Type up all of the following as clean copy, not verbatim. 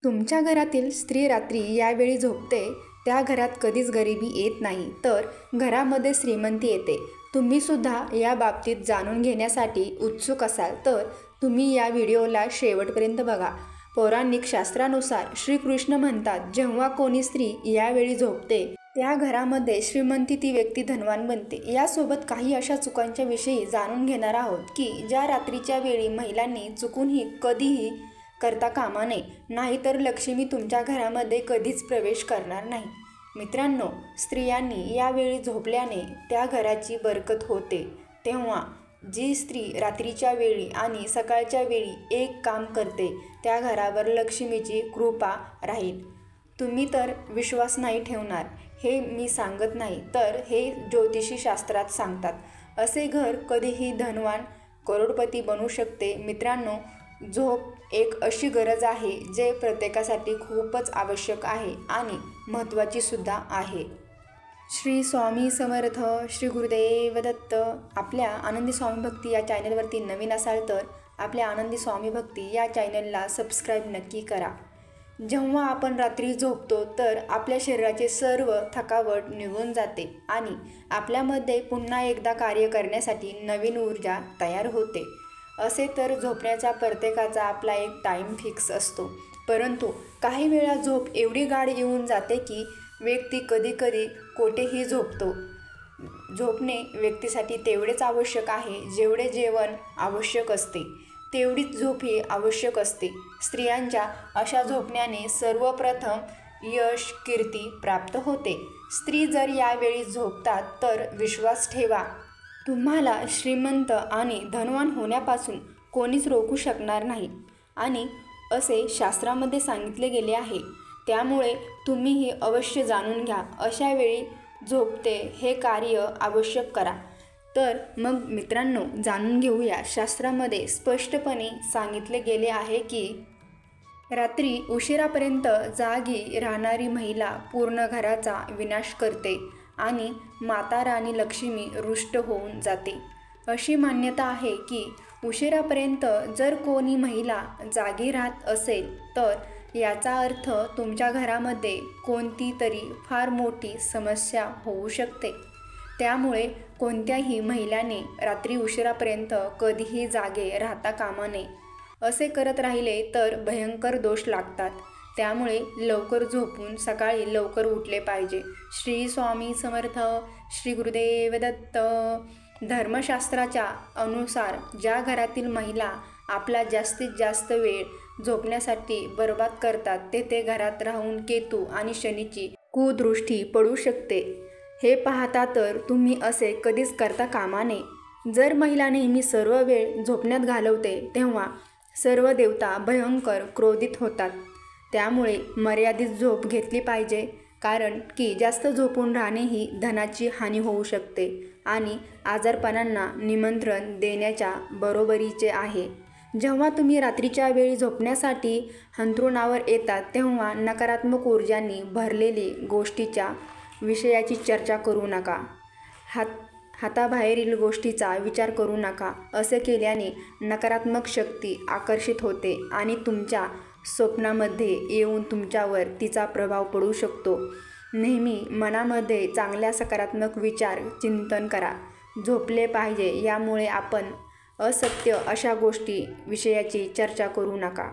तुमच्या घरातील स्त्री रात्री यावेळी झोपते त्या घरात कधीच गरिबी येत नाही, तर घरामध्ये श्रीमंती येते. तुम्ही सुद्धा या बाबतीत जाणून घेण्यासाठी उत्सुक असाल तर तुम्ही या व्हिडिओला शेवटपर्यंत बघा. पौराणिक शास्त्रानुसार श्रीकृष्ण म्हणतात, जेव्हा कोणी स्त्री यावेळी झोपते त्या घरामध्ये श्रीमंती ती व्यक्ती धनवान बनते. यासोबत काही अशा चुकांच्या विषयी जाणून घेणार आहोत की ज्या रात्रीच्या वेळी महिलांनी चुकूनही कधीही करता कामा नये, नाहीतर लक्ष्मी तुमच्या घरामध्ये कधीच प्रवेश करणार नाही. मित्रांनो, स्त्रियांनी यावेळी झोपल्याने त्या घराची बरकत होते. तेव्हा जी स्त्री रात्रीच्या वेळी आणि सकाळच्या वेळी एक काम करते त्या घरावर लक्ष्मीची कृपा राहील. तुम्ही तर विश्वास नाही ठेवणार, हे मी सांगत नाही, तर हे ज्योतिषी शास्त्रात सांगतात. असे घर कधीही धनवान करोडपती बनू शकते. मित्रांनो, झोप एक अशी गरज आहे जे प्रत्येकासाठी खूपच आवश्यक आहे आणि महत्त्वाची सुद्धा आहे. श्री स्वामी समर्थ. श्री गुरुदेव दत्त. आपल्या आनंदी स्वामी भक्ती या चॅनलवरती नवीन असाल तर आपल्या आनंदी स्वामी भक्ती या चॅनलला सबस्क्राईब नक्की करा. जेव्हा आपण रात्री झोपतो तर आपल्या शरीराचे सर्व थकावट निघून जाते आणि आपल्यामध्ये पुन्हा एकदा कार्य करण्यासाठी नवीन ऊर्जा तयार होते. असे तर झोपण्याचा प्रत्येकाचा आपला एक टाईम फिक्स असतो, परंतु काही वेळा झोप एवढी गाढ येऊन जाते की व्यक्ती कधीकधी कोठेही झोपतो. झोपणे व्यक्तीसाठी तेवढेच आवश्यक आहे जेवढे जेवण आवश्यक असते, तेवढीच झोप ही आवश्यक असते. स्त्रियांच्या अशा झोपण्याने सर्वप्रथम यश कीर्ती प्राप्त होते. स्त्री जर यावेळी झोपतात तर विश्वास ठेवा, तुम्हाला श्रीमंत आणि धनवान होण्यापासून कोणीच रोखू शकणार नाही आणि असे शास्त्रामध्ये सांगितले गेले आहे. त्यामुळे तुम्हीही अवश्य जाणून घ्या. अशा वेळी झोपते हे कार्य आवश्यक करा. तर मग मित्रांनो, जाणून घेऊया. शास्त्रामध्ये स्पष्टपणे सांगितले गेले आहे की रात्री उशिरापर्यंत जागी राहणारी महिला पूर्ण घराचा विनाश करते आणि माता राणी लक्ष्मी रुष्ट होऊन जाते. अशी मान्यता आहे की उशिरापर्यंत जर कोणी महिला जागी राहत असेल तर याचा अर्थ तुमच्या घरामध्ये कोणती तरी फार मोठी समस्या होऊ शकते. त्यामुळे कोणत्याही महिलाने रात्री उशिरापर्यंत कधीही जागे राहता कामा नये. असे करत राहिले तर भयंकर दोष लागतात. त्यामुळे लवकर झोपून सकाळी लवकर उठले पाहिजे. श्री स्वामी समर्थ. श्री गुरुदेव दत्त. धर्मशास्त्राच्या अनुसार ज्या घरातील महिला आपला जास्तीत जास्त वेळ झोपण्यासाठी बर्बाद करतात तेथे घरात राहून केतू आणि शनीची कुदृष्टी पडू शकते. हे पाहता तर तुम्ही असे कधीच करता कामा नये. जर महिला नेहमी सर्व वेळ झोपण्यात घालवते तेव्हा सर्व देवता भयंकर क्रोधित होतात. त्यामुळे मर्यादित झोप घेतली पाहिजे, कारण की जास्त झोपून राहणे ही धनाची हानी होऊ शकते आणि आजारपणांना निमंत्रण देण्याच्या बरोबरीचे आहे. जेव्हा तुम्ही रात्रीच्या वेळी झोपण्यासाठी अंथरुणावर येतात तेव्हा नकारात्मक ऊर्जांनी भरलेली गोष्टीच्या विषयाची चर्चा करू नका. हाताबाहेरील गोष्टीचा विचार करू नका. असे केल्याने नकारात्मक शक्ती आकर्षित होते आणि तुमच्या स्वप्नामध्ये येऊन तुमच्यावर तिचा प्रभाव पडू शकतो. नेहमी मनामध्ये चांगल्या सकारात्मक विचार चिंतन करा. झोपले पाहिजे यामुळे आपण असत्य अशा गोष्टी विषयाची चर्चा करू नका.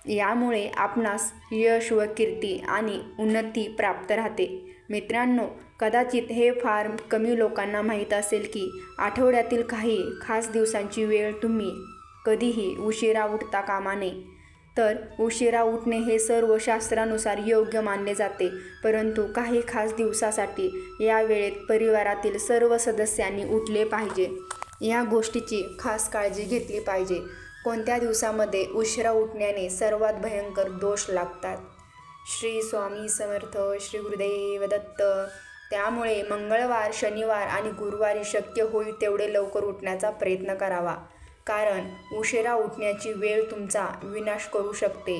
यामुळे आपणास यश व कीर्ती आणि उन्नती प्राप्त राहते. मित्रांनो, कदाचित हे फार कमी लोकांना माहीत असेल की आठवड्यातील काही खास दिवसांची वेळ तुम्ही कधीही उशिरा उठता कामा नये. तर उशिरा उठणे हे सर्व शास्त्रानुसार योग्य मानले जाते, परंतु काही खास दिवसासाठी या वेळेत परिवारातील सर्व सदस्यांनी उठले पाहिजे. या गोष्टीची खास काळजी घेतली पाहिजे. कोणत्या दिवसामध्ये उशिरा उठण्याने सर्वात भयंकर दोष लागतात. श्री स्वामी समर्थ. श्री गुरुदेव दत्त. त्यामुळे मंगळवार, शनिवार आणि गुरुवारी शक्य होईल तेवढे लवकर उठण्याचा प्रयत्न करावा, कारण उशिरा उठण्याची वेळ तुमचा विनाश करू शकते.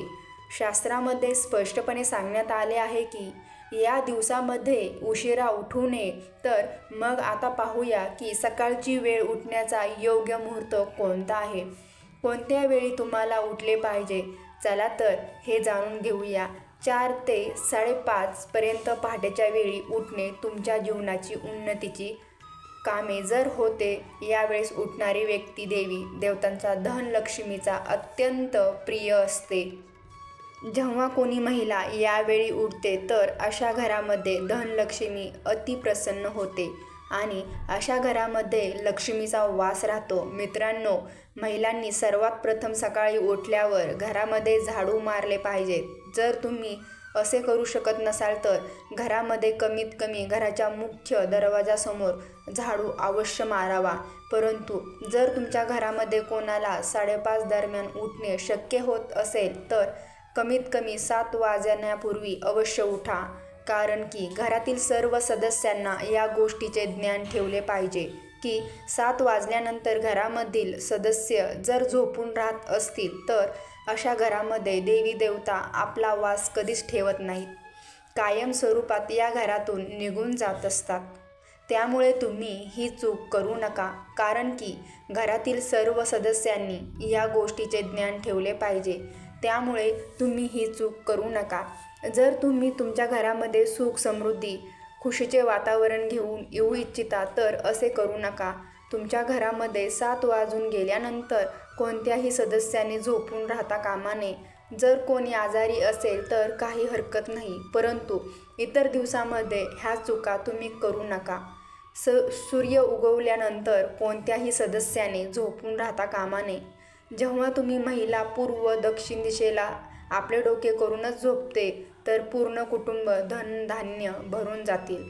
शास्त्रामध्ये स्पष्टपणे सांगण्यात आले आहे की या दिवसामध्ये उशिरा उठू नये. तर मग आता पाहूया की सकाळची वेळ उठण्याचा योग्य मुहूर्त कोणता आहे. कोणत्या वेळी तुम्हाला उठले पाहिजे. चला तर हे जाणून घेऊया. 4 ते 5:30 पर्यंत पहाटेच्या वेळी उठणे तुमच्या जीवनाची उन्नतीची कामे जर होते. यावेळेस उठणारी व्यक्ती देवी देवतांचा धनलक्ष्मीचा अत्यंत प्रिय असते. जेव्हा कोणी महिला यावेळी उठते तर अशा घरामध्ये धनलक्ष्मी अतिप्रसन्न होते आणि अशा घरामध्ये लक्ष्मीचा वास राहतो. मित्रांनो, महिलांनी सर्वात प्रथम सकाळी उठल्यावर घरामध्ये झाडू मारले पाहिजे. जर तुम्ही असे करू शकत नसाल तर घरामध्ये कमीत कमी घराच्या मुख्य दरवाजासमोर झाडू अवश्य मारावा. परंतु जर तुमच्या घरामध्ये कोणाला 5:30 दरम्यान उठणे शक्य होत असेल तर कमीत कमी 7 वाजण्यापूर्वी अवश्य उठा. कारण की घरातील सर्व सदस्यांना या गोष्टीचे ज्ञान ठेवले पाहिजे की 7 वाजल्यानंतर घरामधील सदस्य जर झोपून राहत असतील तर अशा घरामध्ये देवी देवता आपला वास कधीच ठेवत नाहीत. कायम स्वरूपात या घरातून निघून जात असतात. त्यामुळे तुम्ही ही चूक करू नका. कारण की घरातील सर्व सदस्यांनी या गोष्टीचे ज्ञान ठेवले पाहिजे. त्यामुळे तुम्ही ही चूक करू नका. जर तुम्ही तुमच्या घरामध्ये सुख समृद्धी खुशीचे वातावरण घेऊन येऊ इच्छिता तर असे करू नका. तुमच्या घरामध्ये 7 वाजून गेल्यानंतर कोणत्याही सदस्याने झोपून राहता कामा नये. जर कोणी आजारी असेल तर काही हरकत नाही, परंतु इतर दिवसामध्ये ह्या चुका तुम्ही करू नका. सूर्य उगवल्यानंतर कोणत्याही सदस्याने झोपून राहता कामा नये. जेव्हा तुम्ही महिला पूर्व दक्षिण दिशेला आपले डोके करूनच झोपते तर पूर्ण कुटुंब धनधान्य भरून जातील.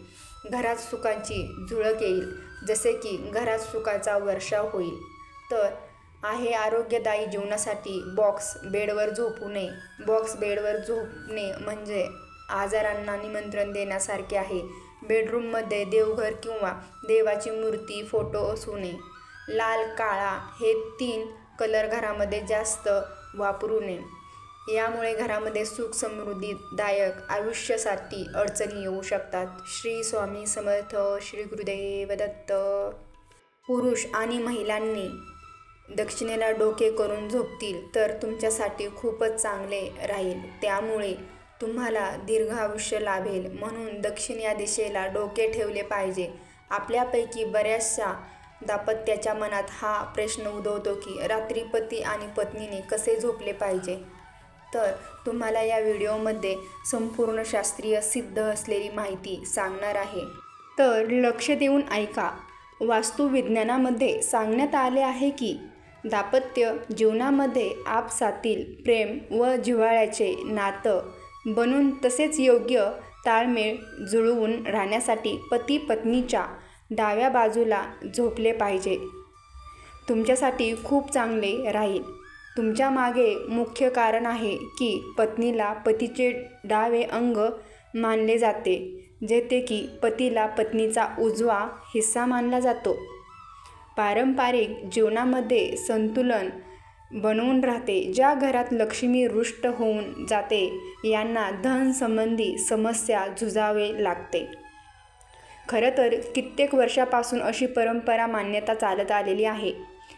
घरात सुखाची झुळक येईल, जसे की घरात सुखाचा वर्षाव होईल. तर आहे आरोग्यदायी जीवनासाठी बॉक्स बेडवर झोपू नये. बॉक्स बेडवर झोपणे म्हणजे आजारांना निमंत्रण देण्यासारखे आहे. बेडरूममध्ये देवघर किंवा देवाची मूर्ती फोटो असू नये. लाल काळा हे 3 कलर घरामध्ये जास्त वापरू नये. यामुळे घरामध्ये सुख समृद्धीदायक आयुष्यासाठी अडचणी येऊ शकतात. श्री स्वामी समर्थ. श्री गुरुदेव दत्त. पुरुष आणि महिलांनी दक्षिणेला डोके करून झोपतील तर तुमच्यासाठी खूपच चांगले राहील. त्यामुळे तुम्हाला दीर्घ आयुष्य लाभेल. म्हणून दक्षिण या दिशेला डोके ठेवले पाहिजे. आपल्यापैकी बऱ्याचशा दाम्पत्याच्या मनात हा प्रश्न उद्भवतो की रात्री पती आणि पत्नीने कसे झोपले पाहिजे. तर तुम्हाला या व्हिडिओमध्ये संपूर्ण शास्त्रीय सिद्ध असलेली माहिती सांगणार आहे. तर लक्ष देऊन ऐका. वास्तुविज्ञानामध्ये सांगण्यात आले आहे की दाम्पत्य जीवनामध्ये आपसातील प्रेम व जिव्हाळ्याचे नातं बनून तसेच योग्य ताळमेळ जुळवून राहण्यासाठी पती पत्नीच्या डाव्या बाजूला झोपले पाहिजे. तुमच्यासाठी खूप चांगले राहील. तुमच्या मागे मुख्य कारण आहे की पत्नीला पतीचे डावे अंग मानले जाते, जेथे की पतीला पत्नीचा उजवा हिस्सा मानला जातो. पारंपरिक जीवनामध्ये संतुलन बनवून राहते. ज्या घरात लक्ष्मी रुष्ट होऊन जाते यांना धन संबंधी समस्या झुजावे लागते. खरं तर कित्येक वर्षापासून अशी परंपरा मान्यता चालत आलेली आहे,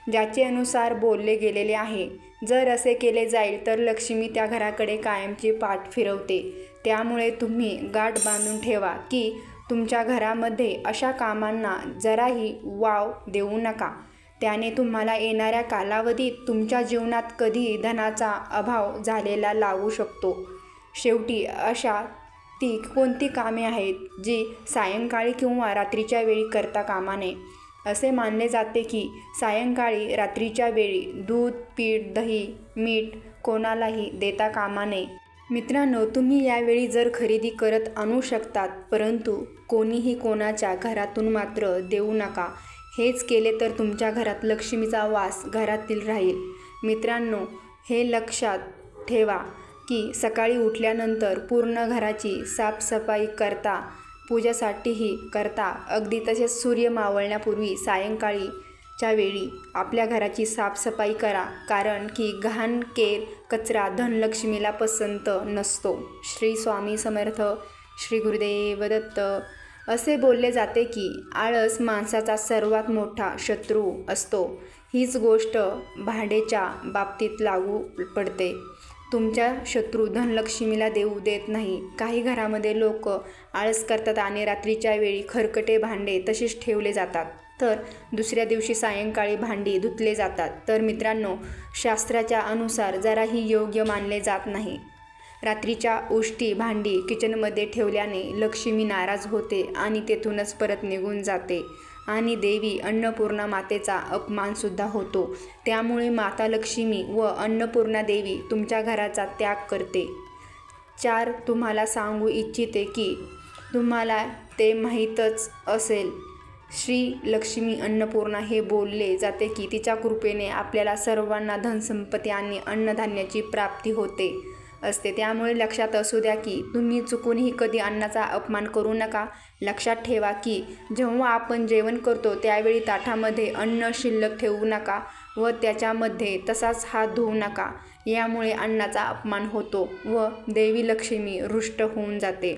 ज्याचे अनुसार बोलले गेलेले आहे. जर असे केले जाईल तर लक्ष्मी त्या घराकडे कायमची पाठ फिरवते. त्यामुळे तुम्ही गाठ बांधून ठेवा की तुमच्या घरामध्ये अशा कामांना जराही वाव देऊ नका. त्याने तुम्हाला येणाऱ्या कालावधीत तुमच्या जीवनात कधी धनाचा अभाव झालेला लागू शकतो. शेवटी अशा ती कोणती कामे आहेत जी सायंकाळी किंवा रात्रीच्या वेळी करता कामा नये. असे मानले जाते की सायंकाळी रात्रीच्या वेळी दूध, पीठ, दही, मीठ कोणालाही देता कामा नये. मित्रांनो, तुम्ही यावेळी जर खरेदी करत आणू शकतात, परंतु कोणीही कोणाच्या घरातून मात्र देऊ नका. हेच केले तर तुमच्या घरात लक्ष्मीचा वास घरातील राहील. मित्रांनो, हे लक्षात ठेवा की सकाळी उठल्यानंतर पूर्ण घराची साफसफाई करता, पूजासाठीही करता, अगदी तसेच सूर्य मावळण्यापूर्वी सायंकाळीच्या वेळी आपल्या घराची साफसफाई करा. कारण की घाण, केर, कचरा धनलक्ष्मीला पसंत नसतो. श्री स्वामी समर्थ. श्री गुरुदेव दत्त. असे बोलले जाते की आळस माणसाचा सर्वात मोठा शत्रू असतो. हीच गोष्ट भांडेच्या बाबतीत लागू पडते. तुमच्या शत्रू धनलक्ष्मीला देऊ देत नाही. काही घरामध्ये लोक आळस करतात आणि रात्रीच्या वेळी खरकटे भांडे तसेच ठेवले जातात, तर दुसऱ्या दिवशी सायंकाळी भांडी धुतले जातात. तर मित्रांनो, शास्त्राच्या अनुसार जराही योग्य मानले जात नाही. रात्रीच्या उष्टी भांडी किचनमध्ये ठेवल्याने लक्ष्मी नाराज होते आणि तेथूनच परत निघून जाते आणि देवी अन्नपूर्णा मातेचा अपमानसुद्धा होतो. त्यामुळे माता लक्ष्मी व अन्नपूर्णा देवी तुमच्या घराचा त्याग करते. 4. तुम्हाला सांगू इच्छिते की तुम्हाला ते माहीतच असेल, श्री लक्ष्मी अन्नपूर्णा हे बोलले जाते की तिच्या कृपेने आपल्याला सर्वांना धनसंपत्ती आणि अन्नधान्याची प्राप्ती होते असते. त्यामुळे लक्षात असू द्या की तुम्ही चुकूनही कधी अन्नाचा अपमान करू नका. लक्षात ठेवा की जेव्हा आपण जेवण करतो त्यावेळी ताटामध्ये अन्न शिल्लक ठेवू नका व त्याच्यामध्ये तसाच हात धुवू नका. यामुळे अन्नाचा अपमान होतो व देवी लक्ष्मी रुष्ट होऊन जाते.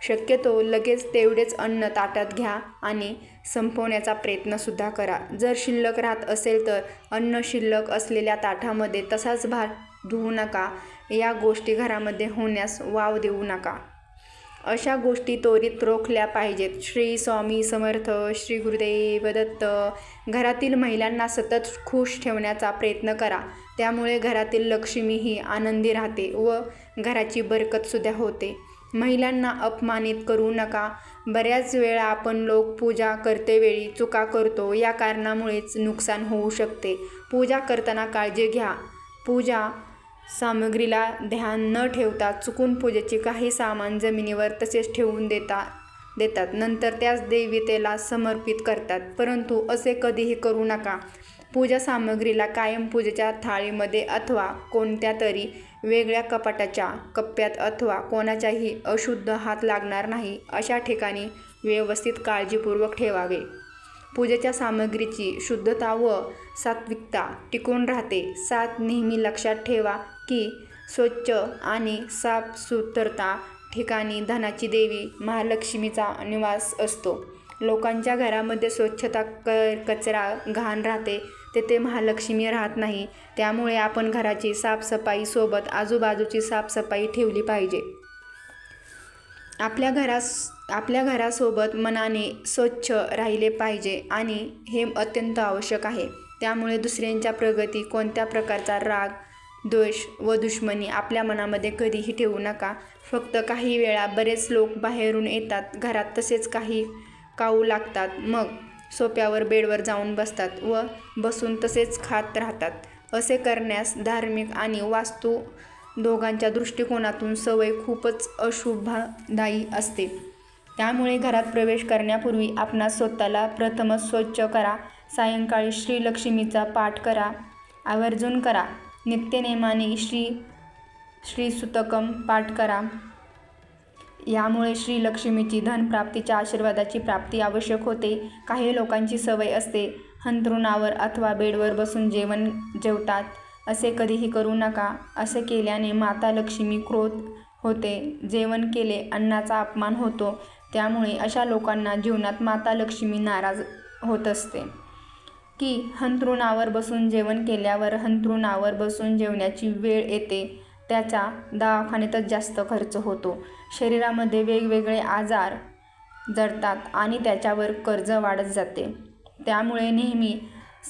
शक्यतो लगेच तेवढेच अन्न ताटात घ्या आणि संपवण्याचा प्रयत्नसुद्धा करा. जर शिल्लक राहत असेल तर अन्न शिल्लक असलेल्या ताटामध्ये तसाच भात धुवू नका. या गोष्टी घरामध्ये होण्यास वाव देऊ नका. अशा गोष्टी त्वरित रोखल्या पाहिजेत. श्री स्वामी समर्थ. श्री गुरुदेव दत्त. घरातील महिलांना सतत खुश ठेवण्याचा प्रयत्न करा. त्यामुळे घरातील लक्ष्मी ही आनंदी राहते व घराची बरकतसुद्धा होते. महिलांना अपमानित करू नका. बऱ्याच वेळा आपण लोक पूजा करतेवेळी चुका करतो. या कारणामुळेच नुकसान होऊ शकते. पूजा करताना काळजी घ्या. पूजा सामग्रीला ध्यान न ठेवता चुकून पूजेचे काही सामान जमिनीवर तसेच ठेवून देतात. नंतर त्याच देवतेला समर्पित करतात. परंतु असे कधीही करू नका. पूजा सामग्रीला कायम पूजेच्या थाळीमध्ये अथवा कोणत्या तरी वेगळ्या कपाटाच्या कप्प्यात अथवा कोणाच्याही अशुद्ध हात लागणार नाही अशा ठिकाणी व्यवस्थित काळजीपूर्वक ठेवावे. पूजेच्या सामग्रीची शुद्धता व सात्विकता टिकून राहते. 7. नेहमी लक्षात ठेवा की स्वच्छ आणि साफसुथरता ठिकाणी धनाची देवी महालक्ष्मीचा निवास असतो. लोकांच्या घरामध्ये स्वच्छता कचरा घाण राहते, तेथे महालक्ष्मी राहत नाही. त्यामुळे आपण घराची साफसफाई सोबत आजूबाजूची साफसफाई ठेवली पाहिजे. आपल्या घरासोबत मनाने स्वच्छ राहिले पाहिजे आणि हे अत्यंत आवश्यक आहे. त्यामुळे दुसऱ्यांच्या प्रगती, कोणत्या प्रकारचा राग, द्वेष व दुश्मनी आपल्या मनामध्ये कधीही ठेवू नका. फक्त काही वेळा बरेच लोक बाहेरून येतात, घरात तसेच काही खाऊ लागतात, मग सोफ्यावर बेडवर जाऊन बसतात व बसून तसेच खात राहतात. असे करण्यास धार्मिक आणि वास्तू दोघांच्या दृष्टिकोनातून सवय खूपच अशुभदायी असते. त्यामुळे घरात प्रवेश करण्यापूर्वी आपणास स्वतःला प्रथमच स्वच्छ करा. सायंकाळी श्रीलक्ष्मीचा पाठ करा, आवर्जून करा. नित्यनेमाने श्रीसूतकम पाठ करा. यामुळे श्रीलक्ष्मीची धनप्राप्तीच्या आशीर्वादाची प्राप्ती आवश्यक होते. काही लोकांची सवय असते अंथरुणावर अथवा बेडवर बसून जेवतात. असे कधीही करू नका. असे केल्याने माता लक्ष्मी क्रोध होते. जेवण केले अन्नाचा अपमान होतो. त्यामुळे अशा लोकांना जीवनात माता लक्ष्मी नाराज होत असते. की अंथरुणावर बसून जेवण केल्यावर अंथरुणावर बसून जेवण्याची वेळ येते, त्याचा दवाखान्यातच जास्त खर्च होतो. शरीरामध्ये वेगवेगळे आजार जडतात आणि त्याच्यावर कर्ज वाढत जाते. त्यामुळे नेहमी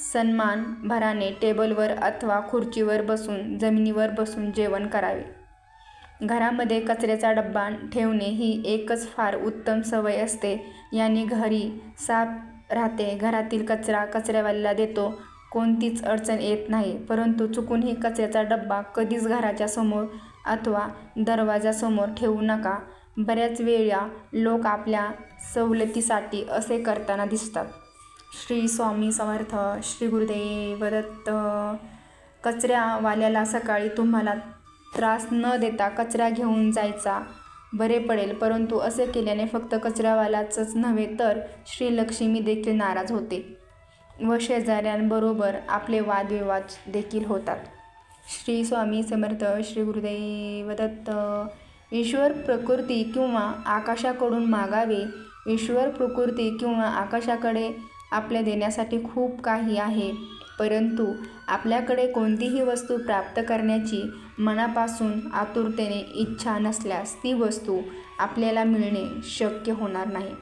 सन्मानभराने टेबलवर अथवा खुर्चीवर बसून जमिनीवर बसून जेवण करावे. घरामध्ये कचऱ्याचा डब्बा ठेवणे ही एकच फार उत्तम सवय असते. याने घरी साफ राहते. घरातील कचरा कचऱ्यावाल्याला देतो, कोणतीच अडचण येत नाही. परंतु चुकूनही कचऱ्याचा डब्बा कधीच घराच्या समोर अथवा दरवाजासमोर ठेवू नका. बऱ्याच वेळा लोक आपल्या सवलतीसाठी असे करताना दिसतात. श्री स्वामी समर्थ. श्री गुरुदेव दत्त. कचऱ्यावाल्याला सकाळी तुम्हाला त्रास न देता कचरा घेऊन जायचा बरे पडेल, परंतु असे केल्याने फक्त कचऱ्यावालाच नव्हे तर श्रीलक्ष्मी देखील नाराज होते व शेजाऱ्यांबरोबर आपले वादविवाद देखील होतात. श्री स्वामी समर्थ. श्री गुरुदेव दत्त. ईश्वर प्रकृती किंवा आकाशाकडून मागावे. ईश्वर प्रकृती किंवा आकाशाकडे आपल्या देण्यासाठी खूप काही आहे. परंतु आपल्याकडे कोणतीही वस्तू प्राप्त करण्याची मनापासून आतुरतेने इच्छा नसल्यास ती वस्तू आपल्याला मिळणे शक्य होणार नाही.